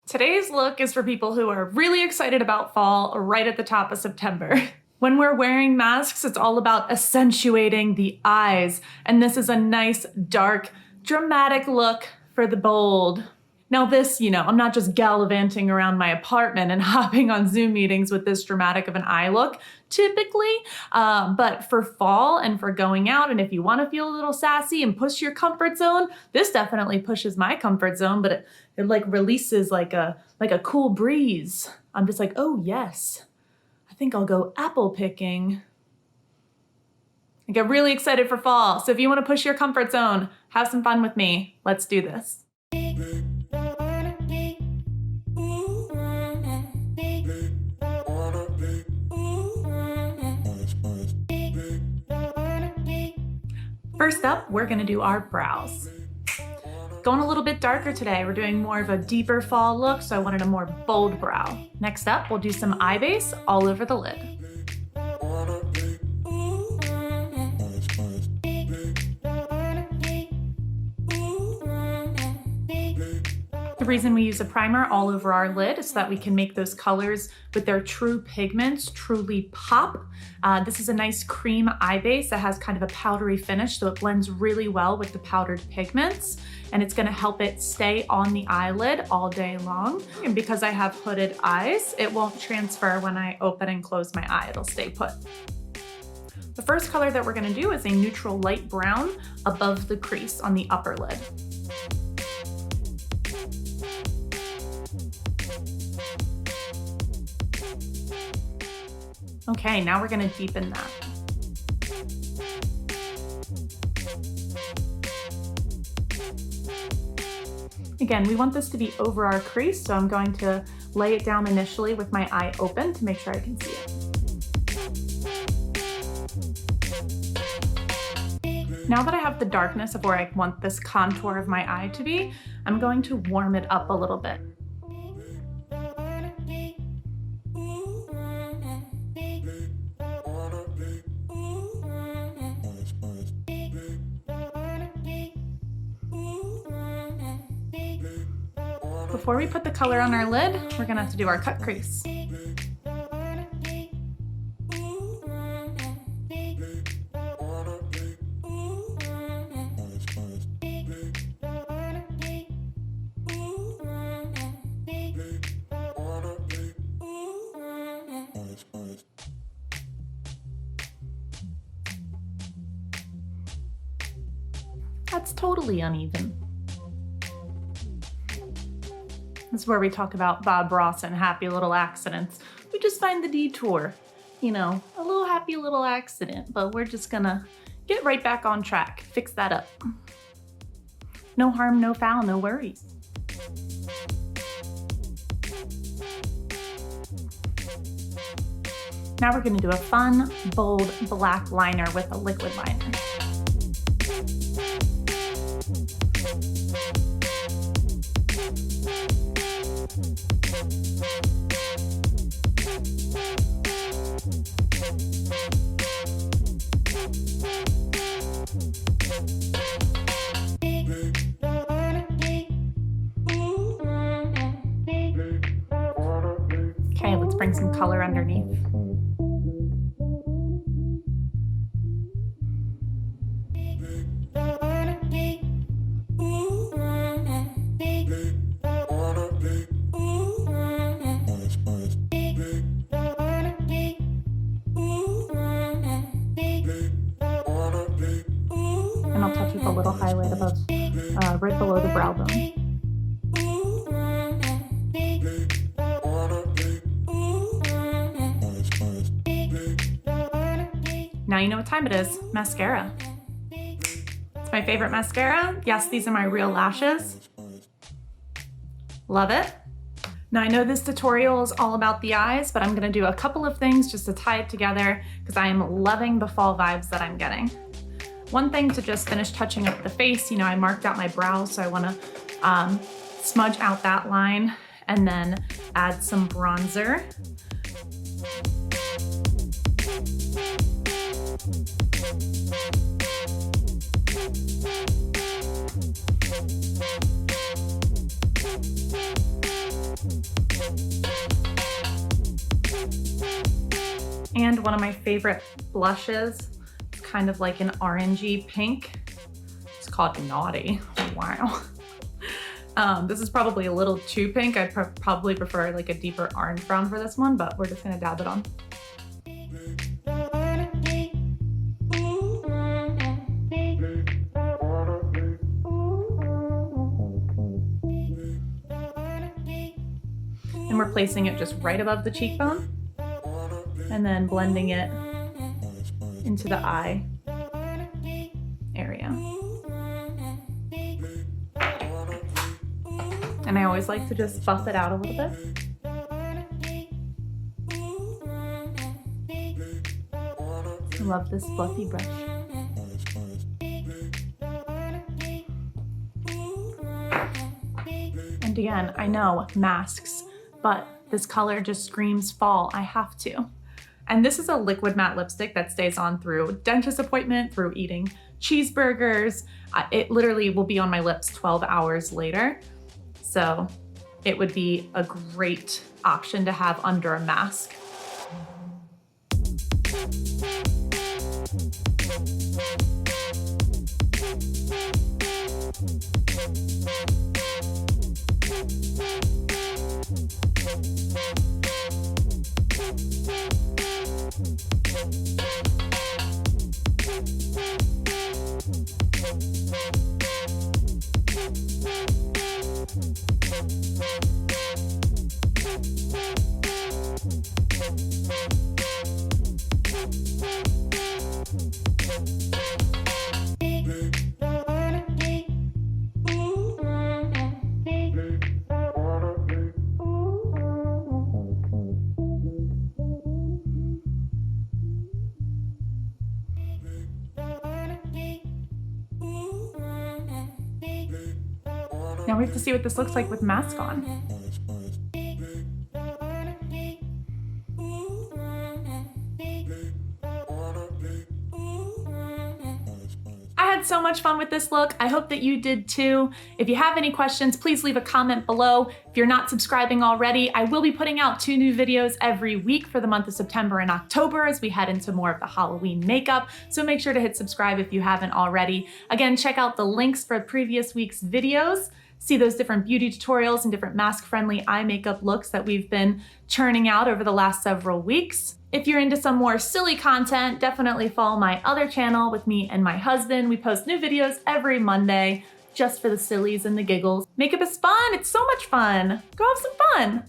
Today's look is for people who are really excited about fall right at the top of September. When we're wearing masks, it's all about accentuating the eyes, and this is a nice, dark, dramatic look for the bold. Now this, I'm not just gallivanting around my apartment and hopping on Zoom meetings with this dramatic of an eye look, typically, but for fall and for going out, and if you want to feel a little sassy and push your comfort zone, this definitely pushes my comfort zone, but it like releases like a cool breeze. I'm just like, oh yes, I think I'll go apple picking. I get really excited for fall, so if you want to push your comfort zone, have some fun with me. Let's do this. First up, we're gonna do our brows. Going a little bit darker today. We're doing more of a deeper fall look, so I wanted a more bold brow. Next up, we'll do some eye base all over the lid. The reason we use a primer all over our lid is so that we can make those colors with their true pigments truly pop. This is a nice cream eye base that has kind of a powdery finish, so it blends really well with the powdered pigments, and it's gonna help it stay on the eyelid all day long. And because I have hooded eyes, it won't transfer when I open and close my eye, it'll stay put. The first color that we're gonna do is a neutral light brown above the crease on the upper lid. Okay, now we're gonna deepen that. Again, we want this to be over our crease, so I'm going to lay it down initially with my eye open to make sure I can see it. Now that I have the darkness of where I want this contour of my eye to be, I'm going to warm it up a little bit. Before we put the color on our lid, we're gonna have to do our cut crease. That's totally uneven. This is where we talk about Bob Ross and happy little accidents. We just find the detour, a little happy little accident, but we're just gonna get right back on track, fix that up. No harm, no foul, no worries. Now we're gonna do a fun, bold black liner with a liquid liner. Okay, let's bring some color underneath. And I'll touch with a little highlight above, right below the brow bone. Now you know what time it is, mascara. It's my favorite mascara. Yes, these are my real lashes. Love it. Now I know this tutorial is all about the eyes, but I'm gonna do a couple of things just to tie it together because I am loving the fall vibes that I'm getting. One thing to just finish touching up the face, I marked out my brows, so I wanna smudge out that line and then add some bronzer. And one of my favorite blushes, it's kind of like an orangey pink. It's called Naughty. Wow. This is probably a little too pink. I'd probably prefer like a deeper orange brown for this one, but we're just gonna dab it on. And we're placing it just right above the cheekbone and then blending it into the eye area. And I always like to just buff it out a little bit. I love this fluffy brush. And again, I know masks, but this color just screams fall. I have to. And this is a liquid matte lipstick that stays on through dentist appointment, through eating cheeseburgers. It literally will be on my lips 12 hours later. So it would be a great option to have under a mask. Now we have to see what this looks like with mask on. I had so much fun with this look. I hope that you did too. If you have any questions, please leave a comment below. If you're not subscribing already, I will be putting out 2 new videos every week for the month of September and October as we head into more of the Halloween makeup. So make sure to hit subscribe if you haven't already. Again, check out the links for previous week's videos. See those different beauty tutorials and different mask-friendly eye makeup looks that we've been churning out over the last several weeks. If you're into some more silly content, definitely follow my other channel with me and my husband. We post new videos every Monday just for the sillies and the giggles. Makeup is fun. It's so much fun. Go have some fun.